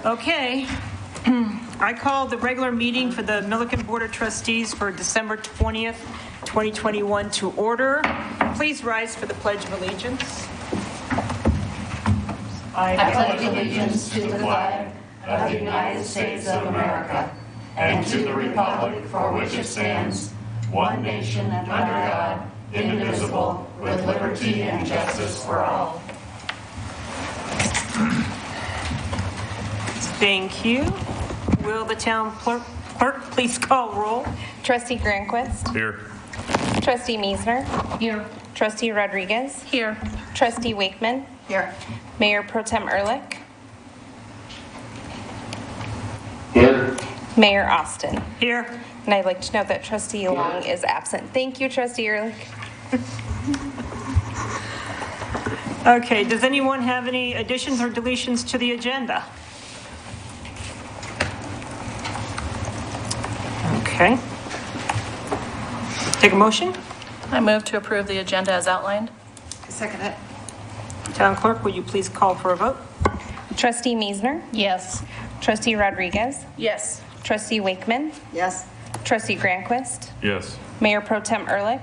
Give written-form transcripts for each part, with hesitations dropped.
Okay. I call the regular meeting for the Milliken Board of Trustees for December 20th, 2021 to order. Please rise for the Pledge of Allegiance. I pledge allegiance to the flag of the United States of America and to the republic for which it stands, one nation under God, indivisible, with liberty and justice for all. Thank you. Will the town clerk please call roll? Trustee Granquist. Here. Trustee Meisner. Here. Trustee Rodriguez. Here. Trustee Wakeman. Here. Mayor Pro Tem Ehrlich. Here. Mayor Austin. Here. And I'd like to note that Trustee Long is absent. Thank you, Trustee Ehrlich. Okay, does anyone have any additions or deletions to the agenda? Okay. Take a motion. I move to approve the agenda as outlined. Second it. Town clerk, will you please call for a vote? Trustee Meisner. Yes. Trustee Rodriguez. Yes. Trustee Wakeman. Yes. Trustee Granquist. Yes. Mayor Pro Tem Ehrlich.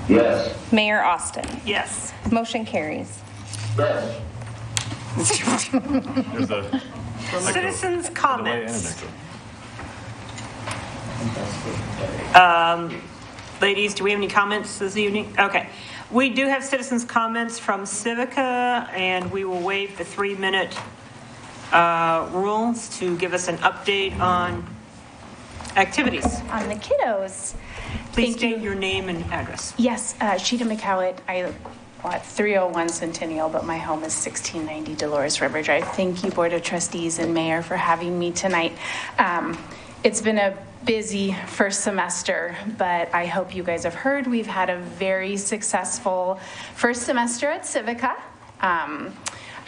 Yes. Mayor Austin. Yes. Motion carries. Yes. There's a Citizens' comments. Ladies, do we have any comments this evening? Okay. We do have citizens' comments from Civica, and we will waive the 3-minute rules to give us an update on activities. On the kiddos. Please Thank state you. your name and address. Yes, Sheeta McCowett. I live at 301 Centennial, but my home is 1690 Dolores River Drive. Thank you, Board of Trustees and Mayor, for having me tonight. It's been a busy first semester, but I hope you guys have heard we've had a very successful first semester at Civica.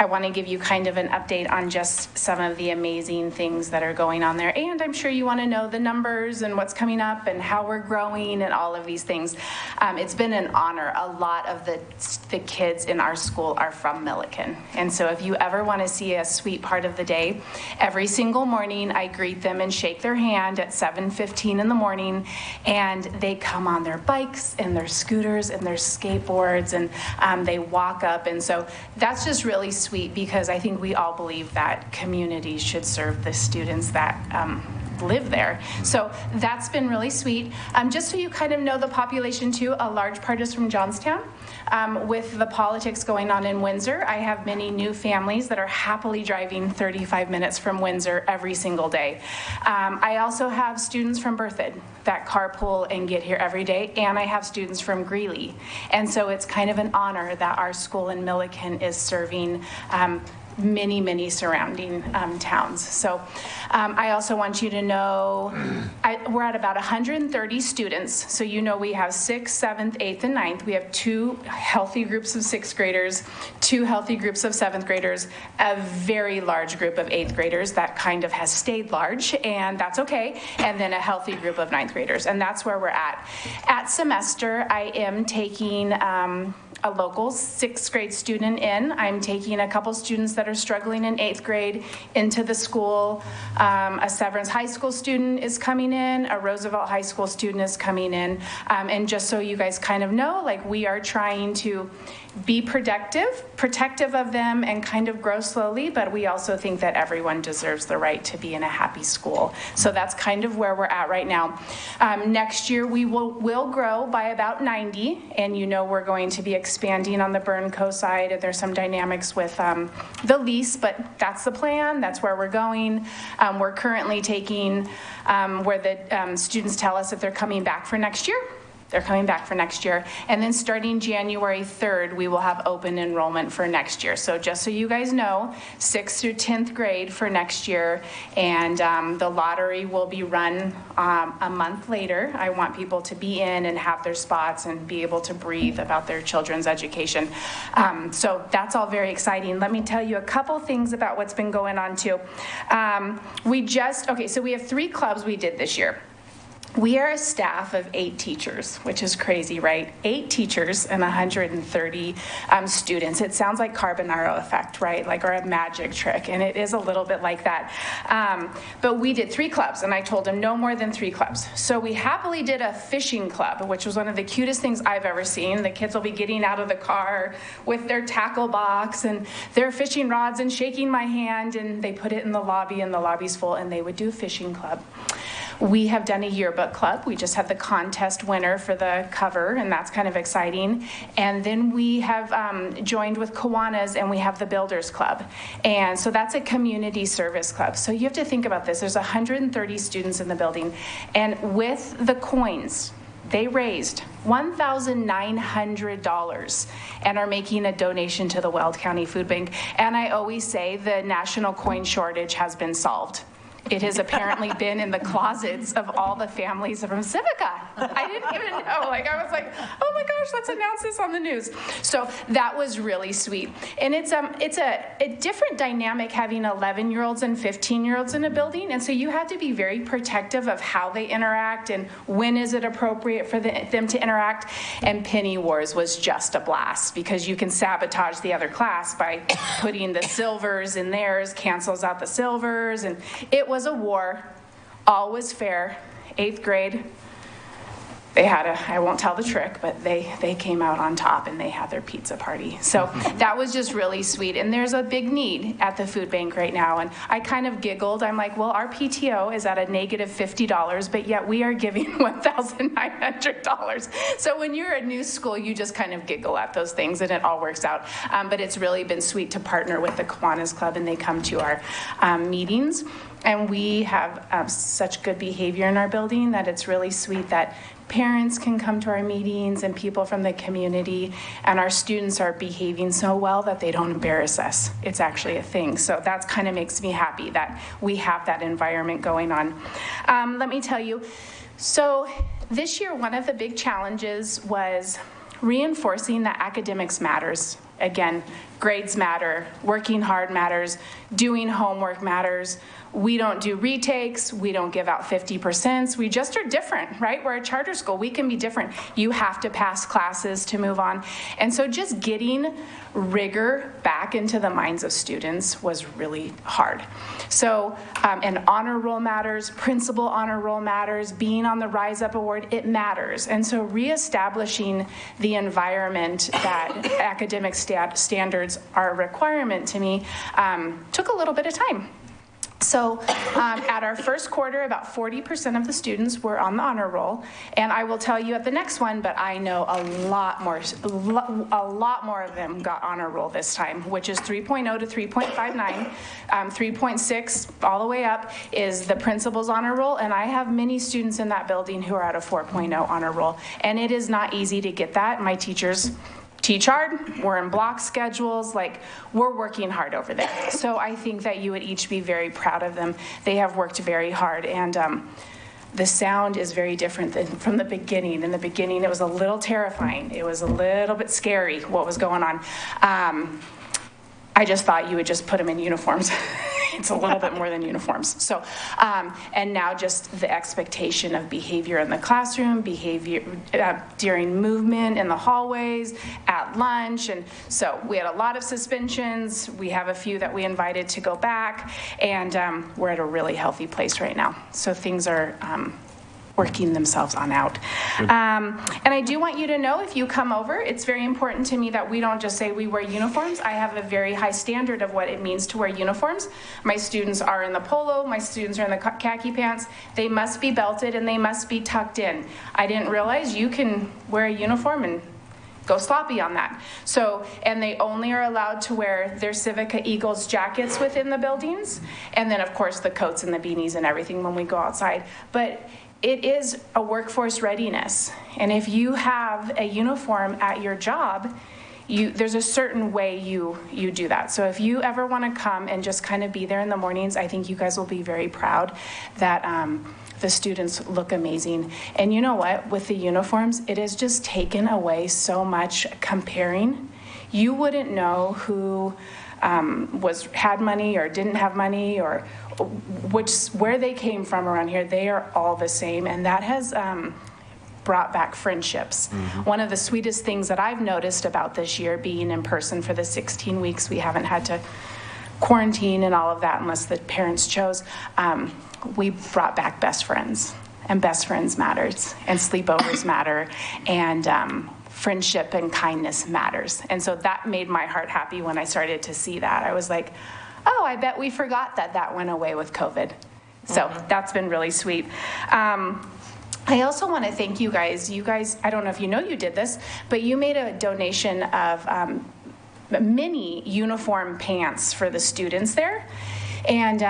I want to give you kind of an update on just some of the amazing things that are going on there. And I'm sure you want to know the numbers and what's coming up and how we're growing and all of these things. It's been an honor. A lot of the kids in our school are from Milliken. And so if you ever want to see a sweet part of the day, every single morning I greet them and shake their hand at 7:15 in the morning. And they come on their bikes and their scooters and their skateboards and they walk up. And so that's just really sweet because I think we all believe that communities should serve the students that live there. So that's been really sweet. Just so you kind of know the population too, a large part is from Johnstown. With the politics going on in Windsor, I have many new families that are happily driving 35 minutes from Windsor every single day. I also have students from Berthoud that carpool and get here every day, and I have students from Greeley. And so it's kind of an honor that our school in Milliken is serving many surrounding towns. So I also want you to know we're at about 130 students. So you know we have 6th, 7th, 8th, and 9th. We have 2 healthy groups of 6th graders, 2 healthy groups of 7th graders, a very large group of 8th graders that kind of has stayed large, and that's okay, and then a healthy group of 9th graders, and that's where we're at. At semester, I am taking a local 6th grade student in. I'm taking a couple students that are struggling in 8th grade into the school. A Severance High School student is coming in, a Roosevelt High School student is coming in. And just so you guys kind of know, like we are trying to be protective of them and kind of grow slowly, but we also think that everyone deserves the right to be in a happy school. So that's kind of where we're at right now. Next year we will grow by about 90, and you know we're going to be expanding on the Burn Co side. There's some dynamics with the lease, but that's the plan. That's where we're going. We're currently taking where the students tell us if they're coming back for next year. They're coming back for next year. And then starting January 3rd, we will have open enrollment for next year. So just so you guys know, 6th through 10th grade for next year. And the lottery will be run a month later. I want people to be in and have their spots and be able to breathe about their children's education. So that's all very exciting. Let me tell you a couple things about what's been going on too. So we have 3 clubs we did this year. We are a staff of 8 teachers, which is crazy, right? 8 teachers and 130 students. It sounds like carbonaro effect, right? Like, or a magic trick, and it is a little bit like that. But we did 3 clubs, and I told them no more than 3 clubs. So we happily did a fishing club, which was one of the cutest things I've ever seen. The kids will be getting out of the car with their tackle box and their fishing rods and shaking my hand, and they put it in the lobby, and the lobby's full, and they would do a fishing club. We have done a yearbook club. We just had the contest winner for the cover, and that's kind of exciting. And then we have joined with Kiwanis, and we have the Builders Club. And so that's a community service club. So you have to think about this. There's 130 students in the building, and with the coins, they raised $1,900 and are making a donation to the Weld County Food Bank. And I always say the national coin shortage has been solved. It has apparently been in the closets of all the families from Civica. I didn't even know. Like, I was like, oh my gosh, let's announce this on the news. So that was really sweet. And it's a different dynamic having 11-year-olds and 15-year-olds in a building. And so you have to be very protective of how they interact and when is it appropriate for them to interact. And Penny Wars was just a blast because you can sabotage the other class by putting the silvers in theirs, cancels out the silvers. And it was a war. All was fair. 8th grade, they had I won't tell the trick, but they came out on top and they had their pizza party. So that was just really sweet. And there's a big need at the food bank right now. And I kind of giggled. I'm like, well, our PTO is at a negative $50, but yet we are giving $1,900. So when you're a new school, you just kind of giggle at those things and it all works out. But it's really been sweet to partner with the Kiwanis Club, and they come to our meetings. And we have such good behavior in our building that it's really sweet that parents can come to our meetings and people from the community, and our students are behaving so well that they don't embarrass us. It's actually a thing. So that kind of makes me happy that we have that environment going on. Let me tell you, so this year, one of the big challenges was reinforcing that academics matters. Again, grades matter, working hard matters, doing homework matters. We don't do retakes, we don't give out 50%, we just are different, right? We're a charter school, we can be different. You have to pass classes to move on. And so just getting rigor back into the minds of students was really hard. So, and honor roll matters, principal honor roll matters, being on the Rise Up Award, it matters. And so reestablishing the environment that academic standards are a requirement to me took a little bit of time. So at our first quarter, about 40% of the students were on the honor roll. And I will tell you at the next one, but I know a lot more of them got honor roll this time, which is 3.0 to 3.59. 3.6 all the way up is the principal's honor roll. And I have many students in that building who are at a 4.0 honor roll. And it is not easy to get that. My teachers teach hard, we're in block schedules, like we're working hard over there. So I think that you would each be very proud of them. They have worked very hard, and the sound is very different than from the beginning. In the beginning, it was a little terrifying. It was a little bit scary what was going on. I just thought you would just put them in uniforms. It's a little bit more than uniforms. So, and now just the expectation of behavior in the classroom, behavior during movement in the hallways, at lunch. And so we had a lot of suspensions. We have a few that we invited to go back, and we're at a really healthy place right now. So things are working themselves on out. And I do want you to know, if you come over, it's very important to me that we don't just say we wear uniforms. I have a very high standard of what it means to wear uniforms. My students are in the polo, my students are in the khaki pants. They must be belted and they must be tucked in. I didn't realize you can wear a uniform and go sloppy on that. So, and they only are allowed to wear their Civica Eagles jackets within the buildings. And then of course the coats and the beanies and everything when we go outside. But it is a workforce readiness. And if you have a uniform at your job, there's a certain way you do that. So if you ever want to come and just kind of be there in the mornings, I think you guys will be very proud that the students look amazing. And you know what? With the uniforms, it has just taken away so much comparing. you wouldn't know who had money or didn't have money, or where they came from around here. They are all the same, and that has brought back friendships. One of the sweetest things that I've noticed about this year, being in person for the 16 weeks, we haven't had to quarantine and all of that unless the parents chose, we brought back best friends, and best friends matters, and sleepovers matter, and friendship and kindness matters. And so that made my heart happy when I started to see that. I was like, oh, I bet we forgot that went away with COVID. So that's been really sweet. I also want to thank you guys. You guys, I don't know if you know you did this, but you made a donation of mini uniform pants for the students there. And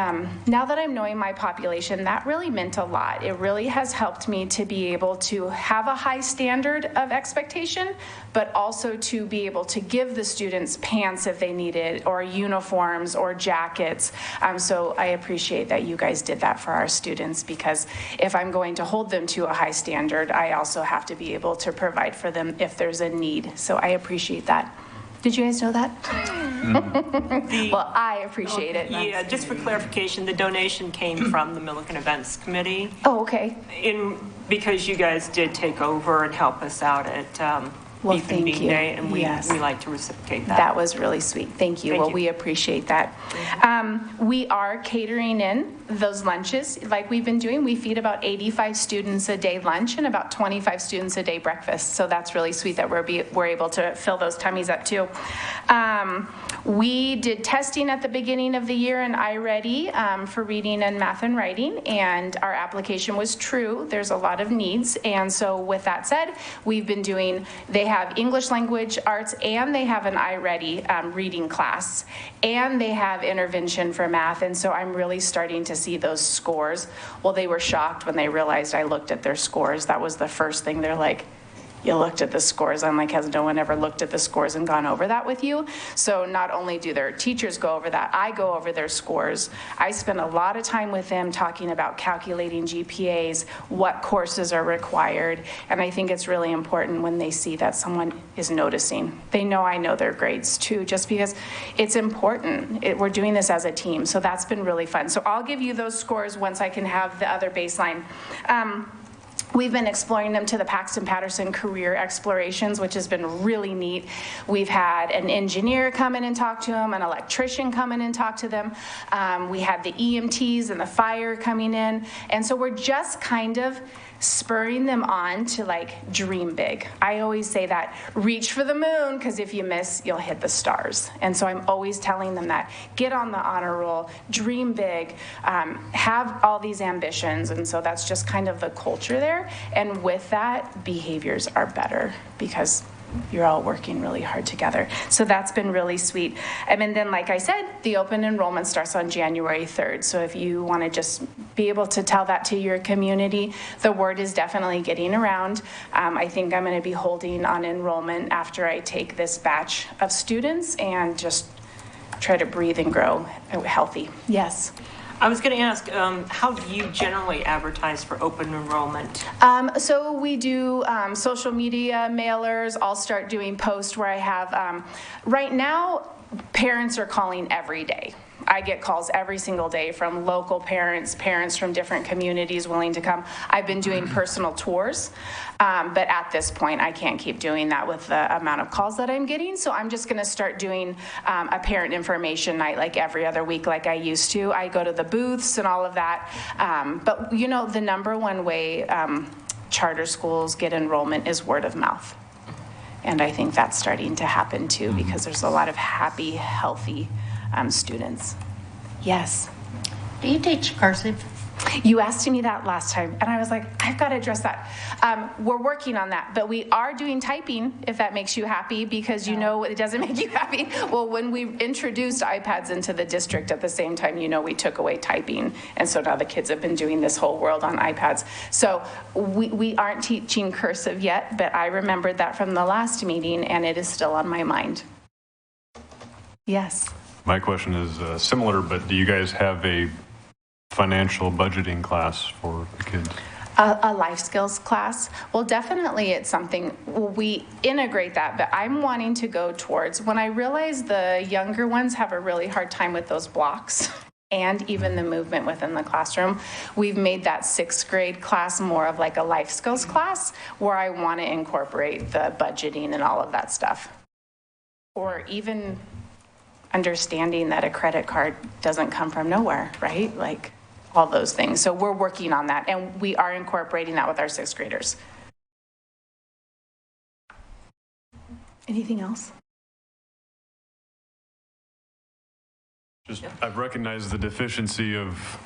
now that I'm knowing my population, that really meant a lot. It really has helped me to be able to have a high standard of expectation, but also to be able to give the students pants if they need it, or uniforms or jackets. So I appreciate that you guys did that for our students, because if I'm going to hold them to a high standard, I also have to be able to provide for them if there's a need. So I appreciate that. Did you guys know that? Well, I appreciate it. Yeah, just for clarification, the donation came from the Milliken Events Committee. Oh, okay. Because you guys did take over and help us out at Beef and Bean Day, and we like to reciprocate that. That was really sweet. Thank you. Well, we appreciate that. We are catering in those lunches like we've been doing. We feed about 85 students a day lunch and about 25 students a day breakfast. So that's really sweet that we're able to fill those tummies up too. We did testing at the beginning of the year in iReady for reading and math and writing, and our application was true. There's a lot of needs, and so with that said, we've been doing, they have English language arts, and they have an iReady reading class, and they have intervention for math, and so I'm really starting to see those scores. Well, they were shocked when they realized I looked at their scores. That was the first thing. They're like, you looked at the scores. I'm like, has no one ever looked at the scores and gone over that with you? So not only do their teachers go over that, I go over their scores. I spend a lot of time with them talking about calculating GPAs, what courses are required, and I think it's really important when they see that someone is noticing. They know I know their grades too, just because it's important. We're doing this as a team, so that's been really fun. So I'll give you those scores once I can have the other baseline. We've been exploring them to the Paxton Patterson Career Explorations, which has been really neat. We've had an engineer come in and talk to them, an electrician come in and talk to them. We had the EMTs and the fire coming in. And so we're just kind of spurring them on to like dream big. I always say that, reach for the moon, because if you miss, you'll hit the stars. And so I'm always telling them that, get on the honor roll, dream big, have all these ambitions. And so that's just kind of the culture there. And with that, behaviors are better because you're all working really hard together. So that's been really sweet. And then, like I said, the open enrollment starts on January 3rd. So if you want to just be able to tell that to your community, the word is definitely getting around. I think I'm going to be holding on enrollment after I take this batch of students and just try to breathe and grow healthy. Yes. I was going to ask, how do you generally advertise for open enrollment? So we do social media, mailers. I'll start doing posts where I have, right now, parents are calling every day. I get calls every single day from local parents, parents from different communities willing to come. I've been doing personal tours, but at this point, I can't keep doing that with the amount of calls that I'm getting. So I'm just going to start doing a parent information night like every other week like I used to. I go to the booths and all of that. But, you know, the number one way charter schools get enrollment is word of mouth. And I think that's starting to happen too, because there's a lot of happy, healthy students. Yes. Do you teach cursive? You asked me that last time, and I was like, I've got to address that. We're working on that, but we are doing typing, if that makes you happy, because you know it doesn't make you happy. Well, when we introduced iPads into the district at the same time, you know, we took away typing, and so now the kids have been doing this whole world on iPads. So we aren't teaching cursive yet, but I remembered that from the last meeting, and it is still on my mind. Yes. My question is similar, but do you guys have a financial budgeting class for the kids? A life skills class? Well, definitely it's something, we integrate that, but I'm wanting to go towards, when I realize the younger ones have a really hard time with those blocks and even the movement within the classroom, we've made that 6th grade class more of like a life skills class where I want to incorporate the budgeting and all of that stuff. Or even understanding that a credit card doesn't come from nowhere, right? Like, all those things. So we're working on that, and we are incorporating that with our 6th graders. Anything else? Just, I've recognized the deficiency of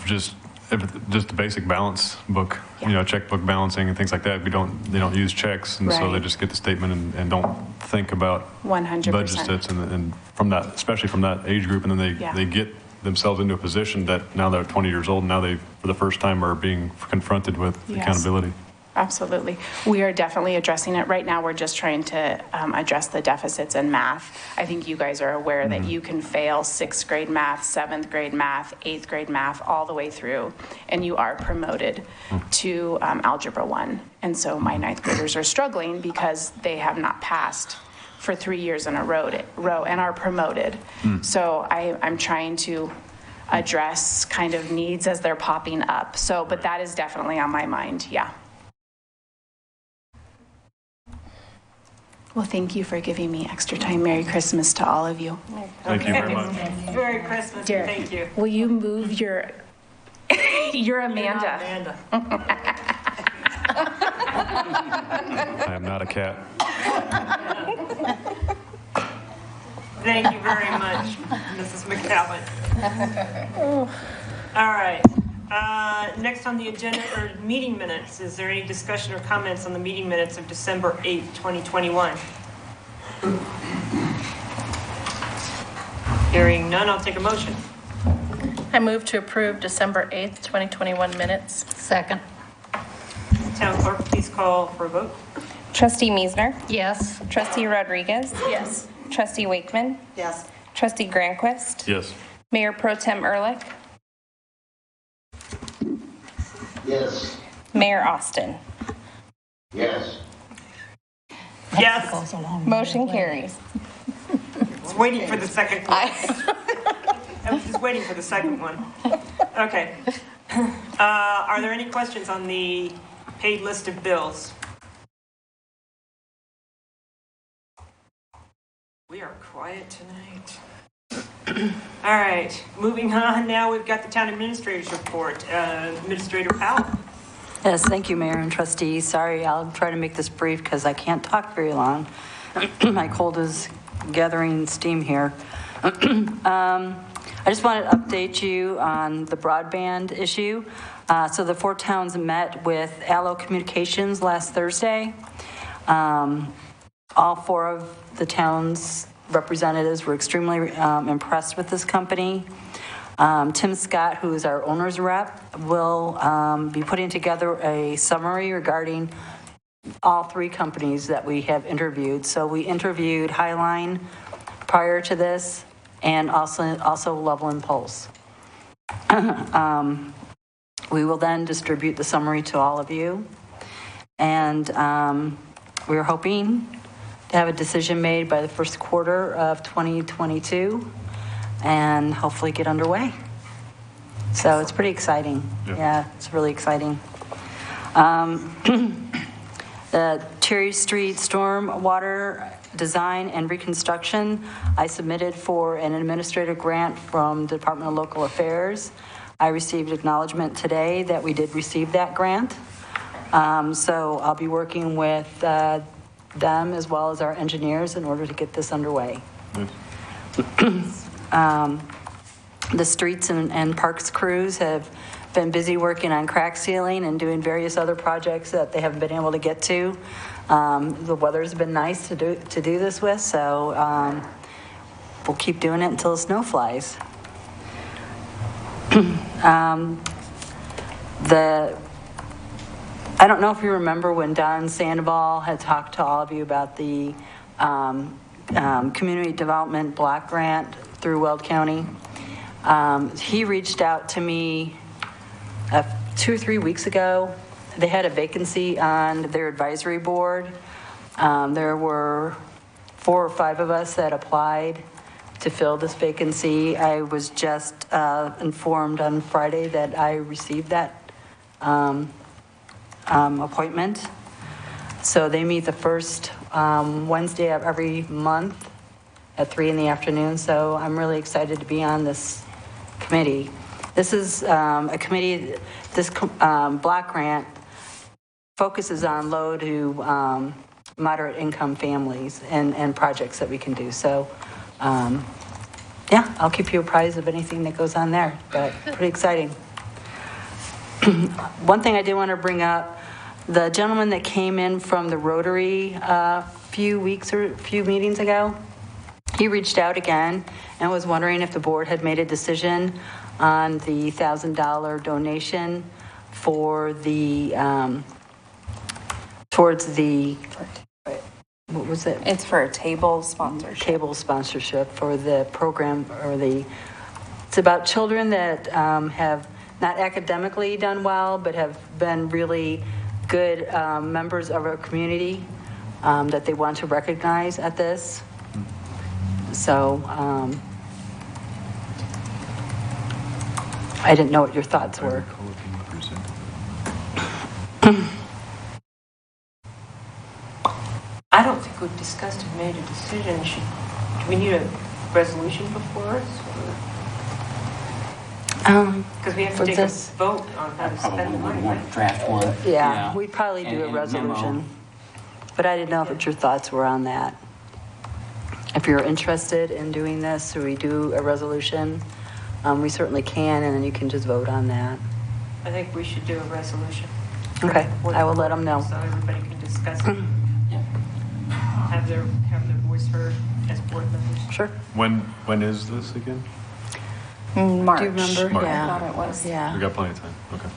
just the basic balance book, checkbook balancing and things like that. They don't use checks, and so they Right. just get the statement and don't think about 100%. budget sets, and from that, especially from that age group, and then they get themselves into a position that now they're 20 years old, and now they, for the first time, are being confronted with accountability. Absolutely. We are definitely addressing it. Right now, we're just trying to address the deficits in math. I think you guys are aware that you can fail 6th grade math, 7th grade math, 8th grade math, all the way through, and you are promoted to Algebra 1. And so my 9th graders are struggling because they have not passed for 3 years in a row and are promoted. So I'm trying to address kind of needs as they're popping up. So, but that is definitely on my mind, yeah. Well, thank you for giving me extra time. Merry Christmas to all of you. Thank you very much. Merry Christmas, Dear, thank you. will you move your, you're Amanda. Amanda. I am not a cat. Thank you very much, Mrs. McCallum. All right. Next on the agenda are meeting minutes. Is there any discussion or comments on the meeting minutes of December 8th, 2021? Hearing none, I'll take a motion. I move to approve December 8th, 2021 minutes. Second. Town clerk, please call for a vote. Trustee Meisner? Yes. Trustee Rodriguez? Yes. Trustee Wakeman? Yes. Trustee Granquist? Yes. Mayor Pro Tem Ehrlich? Yes. Mayor Austin? Yes. Yes. Motion carries. I was waiting for the second one. I was just waiting for the second one. Okay. Are there any questions on the paid list of bills? We are quiet tonight. All right, moving on now, we've got the town administrator's report. Administrator Powell. Yes, thank you, Mayor and trustees. Sorry, I'll try to make this brief because I can't talk very long. My cold is gathering steam here. I just wanted to update you on the broadband issue. So the 4 towns met with Allo Communications last Thursday. All 4 of the towns' representatives were extremely impressed with this company. Tim Scott, who is our owner's rep, will be putting together a summary regarding all 3 companies that we have interviewed. So we interviewed Highline prior to this, and also Loveland Pulse. We will then distribute the summary to all of you, and we're hoping to have a decision made by the first quarter of 2022 and hopefully get underway. So it's pretty exciting. Yeah, it's really exciting. The Cherry Street storm water design and reconstruction, I submitted for an administrative grant from the Department of Local Affairs. I received acknowledgement today that we did receive that grant. So I'll be working with them as well as our engineers in order to get this underway. The streets and parks crews have been busy working on crack sealing and doing various other projects that they haven't been able to get to. The weather's been nice to do this with, so we'll keep doing it until the snow flies. I don't know if you remember when Don Sandoval had talked to all of you about the community development block grant through Weld County. He reached out to me 2 or 3 weeks ago they had a vacancy on their advisory board. There were 4 or 5 of us that applied to fill this vacancy. I was just informed on Friday that I received that appointment. So they meet the first Wednesday of every month at 3 in the afternoon. So I'm really excited to be on this committee. This is a committee, this block grant focuses on low to moderate income families and projects that we can do. So yeah, I'll keep you apprised of anything that goes on there, but pretty exciting. One thing I did want to bring up, the gentleman that came in from the Rotary a few meetings ago, he reached out again and was wondering if the board had made a decision on the $1,000 donation for the, towards the, what was it? It's for a table sponsorship. Cable sponsorship for the program, or it's about children that have not academically done well, but have been really good members of our community that they want to recognize at this. So I didn't know what your thoughts were. I don't think we've discussed and made a decision. Do we need a resolution before us? Because we have to for take this- a vote on how to spend the Probably money, would want right? to draft one. Yeah, we'd probably do a And memo. resolution. But I didn't know what your thoughts were on that. If you're interested in doing this, or we do a resolution, we certainly can, and then you can just vote on that. I think we should do a resolution. Okay, I will let them know. So everybody can discuss it, Yeah. have their voice heard as board members. Sure. When is this again? March. Do you remember? March. Yeah. I thought it was. Yeah. We got plenty of time. Okay.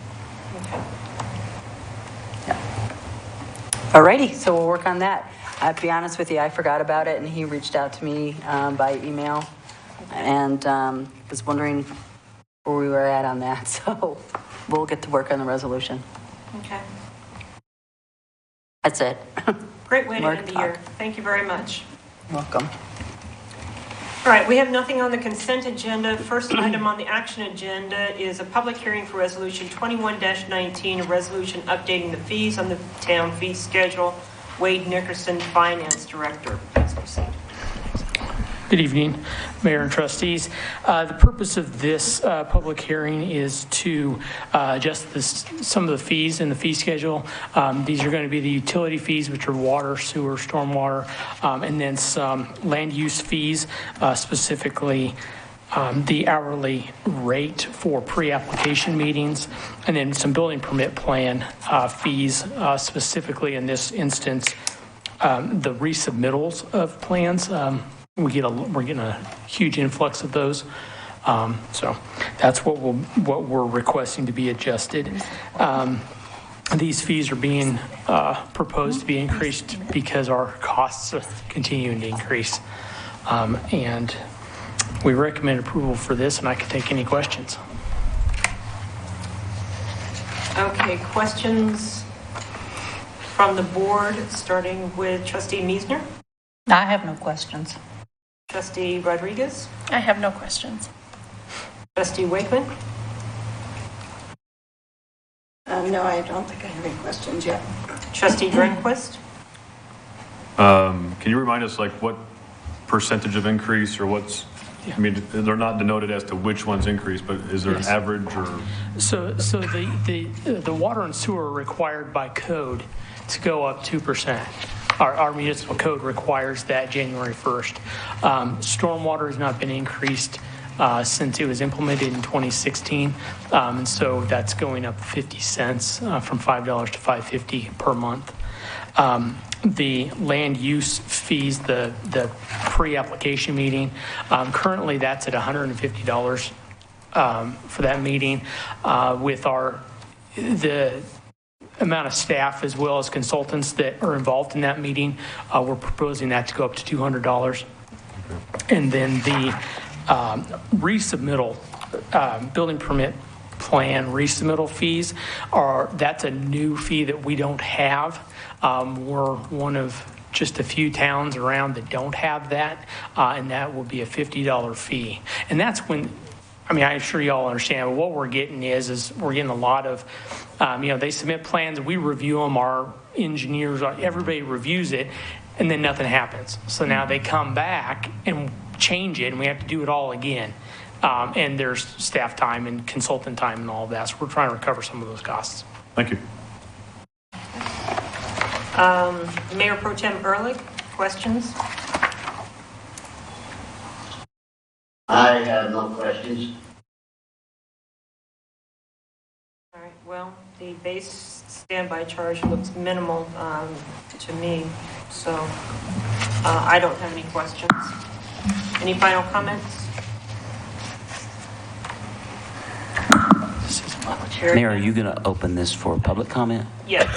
Alrighty, so we'll work on that. To be honest with you, I forgot about it, and he reached out to me by email, and was wondering where we were at on that. So we'll get to work on the resolution. Okay. That's it. Great way to More end the talk. year. Thank you very much. Welcome. All right, we have nothing on the consent agenda. First item on the action agenda is a public hearing for Resolution 21-19, a resolution updating the fees on the town fee schedule. Wade Nickerson, Finance Director. Please proceed. Good evening, Mayor and trustees. The purpose of this public hearing is to adjust some of the fees in the fee schedule. These are going to be the utility fees, which are water, sewer, stormwater, and then some land use fees, specifically the hourly rate for pre-application meetings, and then some building permit plan fees, specifically in this instance, the resubmittals of plans. We're getting a huge influx of those. So that's what we're requesting to be adjusted. These fees are being proposed to be increased because our costs are continuing to increase. And we recommend approval for this, and I can take any questions. Okay, questions from the board, starting with Trustee Meisner, I have no questions. Trustee Rodriguez, I have no questions. Trustee Wakeman, No, I don't think I have any questions yet. Trustee Drenquist, Can you remind us, like, what percentage of increase, or what's, I mean, they're not denoted as to which one's increased, but is there an Yes. average, or? So the water and sewer are required by code to go up 2%. Our municipal code requires that January 1st. Stormwater has not been increased since it was implemented in 2016. And so that's going up 50 cents from $5 to $5.50 per month. The land use fees, the pre-application meeting, currently that's at $150 for that meeting. With the amount of staff as well as consultants that are involved in that meeting, we're proposing that to go up to $200. And then the resubmittal building permit plan resubmittal fees that's a new fee that we don't have. We're one of just a few towns around that don't have that, and that will be a $50 fee. And that's when, I'm sure you all understand, but what we're getting is we're getting a lot of, they submit plans, we review them, our engineers, everybody reviews it, and then nothing happens. So now they come back and change it, and we have to do it all again. And there's staff time and consultant time and all of that. So we're trying to recover some of those costs. Thank you. Mayor Pro Tem Ehrlich, questions? I have no questions. All right, well, the base standby charge looks minimal to me, so I don't have any questions. Any final comments? Mayor, are you going to open this for public comment? Yes.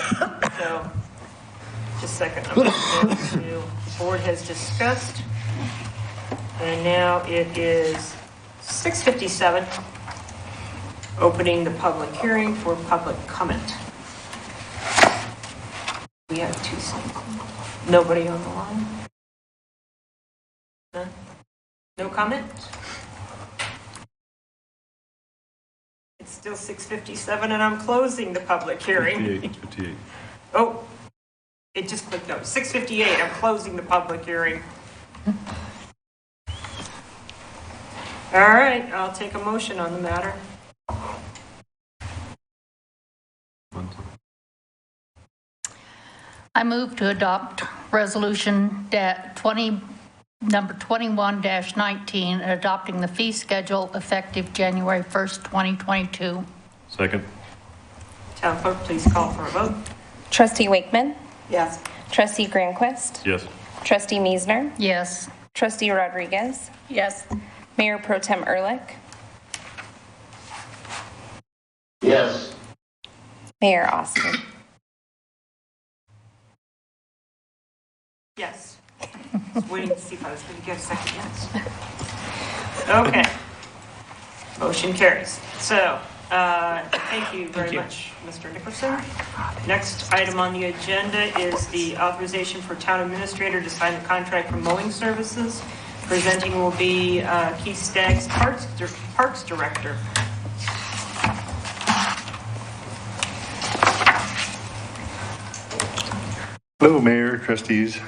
So, just a second. I'm going to go to the board has discussed, and now it is 6:57. Opening the public hearing for public comment. We have 2 seconds. Nobody on the line? None? No comment? It's still 6:57 and I'm closing the public hearing. 58. Oh, it just clicked up. 6:58, I'm closing the public hearing. All right, I'll take a motion on the matter. I move to adopt resolution number 21-19, adopting the fee schedule effective January 1st, 2022. Second. Town clerk, please call for a vote. Trustee Wakeman, Yes. Trustee Granquist, Yes. Trustee Meisner, Yes. Trustee Rodriguez, Yes. Mayor Pro Tem Ehrlich, Yes. Mayor Austin. Yes. Just waiting to see if I was going to get a second yes. Okay. Motion carries. So, thank you very much, Mr. Nickerson. Next item on the agenda is the authorization for town administrator to sign the contract for mowing services. Presenting will be Keith Staggs, Parks Director. Hello, Mayor, trustees.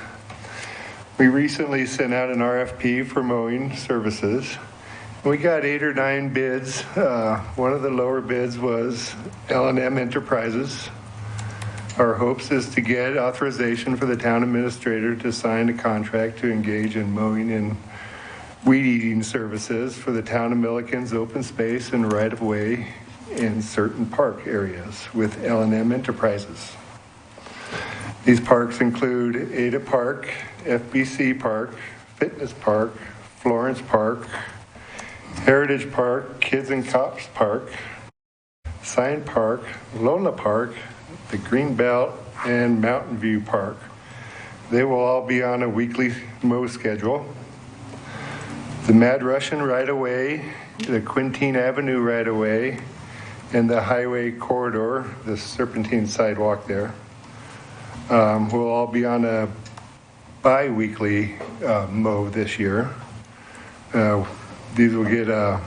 We recently sent out an RFP for mowing services. We got 8 or 9 bids. One of the lower bids was L&M Enterprises. Our hopes is to get authorization for the town administrator to sign a contract to engage in mowing and weed eating services for the town of Milliken's open space and right-of-way in certain park areas with L&M Enterprises. These parks include Ada Park, FBC Park, Fitness Park, Florence Park, Heritage Park, Kids and Cops Park, Sign Park, Lola Park, the Greenbelt, and Mountain View Park. They will all be on a weekly mow schedule. The Mad Russian right-of-way, the Quintine Avenue right-of-way, and the highway corridor, the serpentine sidewalk there, will all be on a bi-weekly mow this year. These will get, the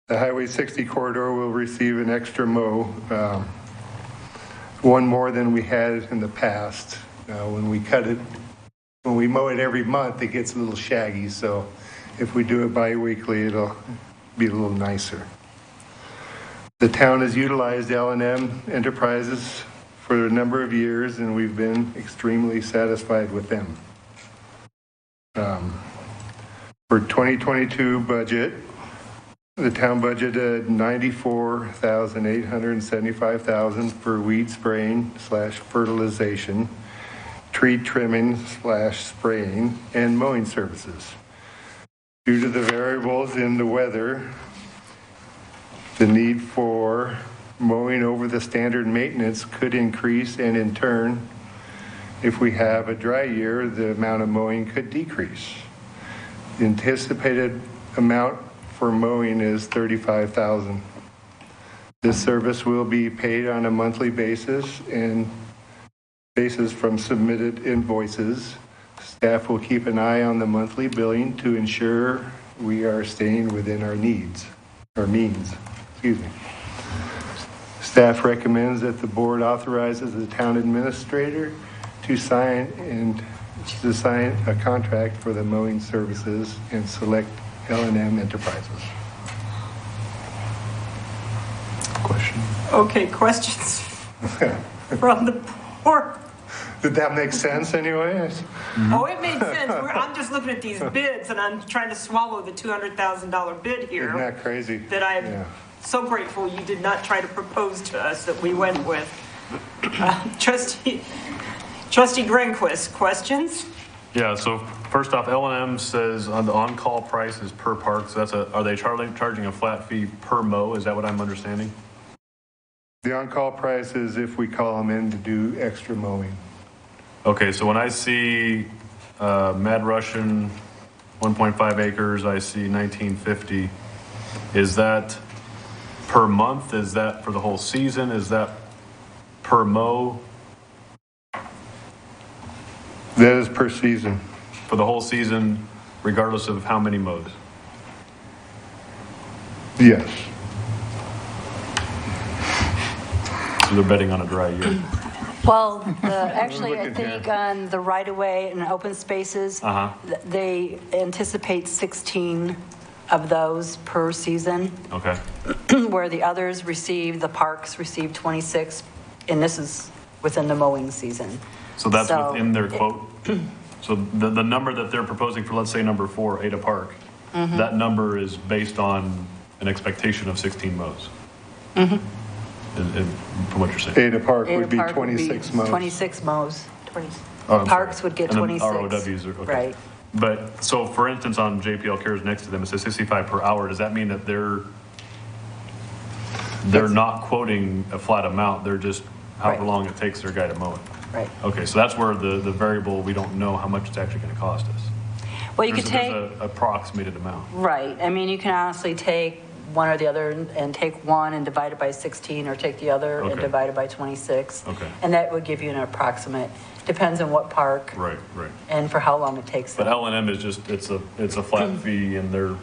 Highway 60 corridor will receive an extra mow, one more than we had in the past. When we mow it every month, it gets a little shaggy, so if we do it bi-weekly, it'll be a little nicer. The town has utilized L&M Enterprises for a number of years, and we've been extremely satisfied with them. For 2022 budget, the town budgeted $94,875,000 for weed spraying / fertilization, tree trimming / spraying, and mowing services. Due to the variables in the weather, the need for mowing over the standard maintenance could increase, and in turn, if we have a dry year, the amount of mowing could decrease. The anticipated amount for mowing is $35,000 This service will be paid on a monthly basis and basis from submitted invoices. Staff will keep an eye on the monthly billing to ensure we are staying within our means. Staff recommends that the board authorizes the town administrator to sign a contract for the mowing services and select L&M Enterprises. Question? Okay, questions from the board? Did that make sense anyway? Oh, it made sense. I'm just looking at these bids and I'm trying to swallow the $200,000 bid here. Isn't that crazy? That I'm so grateful you did not try to propose to us that we went with. Trustee Grenquist, questions? Yeah, so first off, L&M says on the on-call price is per park, so are they charging a flat fee per mow? Is that what I'm understanding? The on-call price is if we call them in to do extra mowing. Okay, so when I see Mad Russian, 1.5 acres, I see 1950. Is that per month? Is that for the whole season? Is that per mow? That is per season. For the whole season, regardless of how many mows? Yes. So they're betting on a dry year. Well, actually, I think on the right-of-way and open spaces, they anticipate 16 of those per season, Okay. where the others the parks receive 26, and this is within the mowing season. So that's within their quote? So the number that they're proposing for, let's say, number 4, Ada Park, that number is based on an expectation of 16 mows? From what you're saying? Ada Park would be 26 mows. 26 mows. Oh, I'm Parks sorry. would get And then 26. ROWs are, okay. Right. But, so for instance, on JPL Cares next to them, it says 65 per hour. Does that mean that they're not quoting a flat amount, they're just however long it takes their guy to mow it? Right. Okay, so that's where the variable, we don't know how much it's actually going to cost us. Well, you could There's take, an approximated amount. right, I mean, you can honestly take one or the other and take one and divide it by 16, or take the other and Okay. divide it by 26. Okay. And that would give you an approximate, depends on what park. Right, right. And for how long it takes But them. L&M is just, it's a flat fee and they're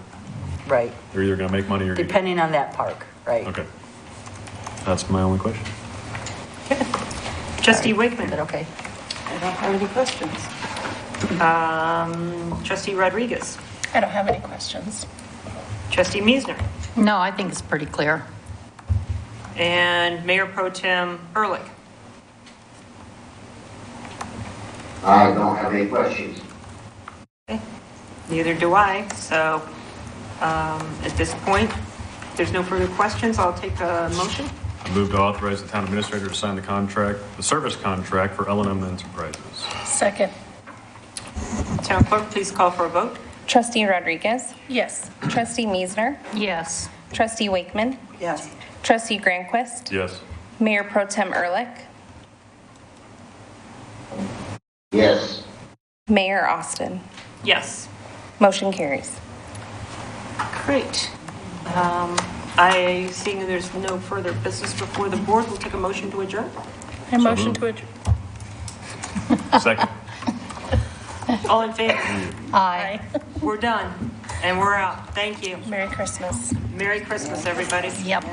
Right, either going to make money or. depending on that park, right. Okay. That's my only question. Trustee Is Wakeman. that okay? I don't have any questions. Trustee Rodriguez. I don't have any questions. Trustee Meisner. No, I think it's pretty clear. And Mayor Pro Tem Ehrlich. I don't have any questions. Okay. Neither do I. So at this point, if there's no further questions, I'll take a motion. I move to authorize the town administrator to sign the service contract for L&M Enterprises. Second. Town clerk, please call for a vote. Trustee Rodriguez? Yes. Trustee Meisner? Yes. Trustee Wakeman? Yes. Trustee Granquist? Yes. Mayor Pro Tem Ehrlich? Yes. Mayor Austin? Yes. Motion carries. Great. Seeing that there's no further business before the board, we'll take a motion to adjourn. I motion moved. to adjourn. Second. All in favor? Aye. We're done, and we're out. Thank you. Merry Christmas. Merry Christmas, everybody. Yep.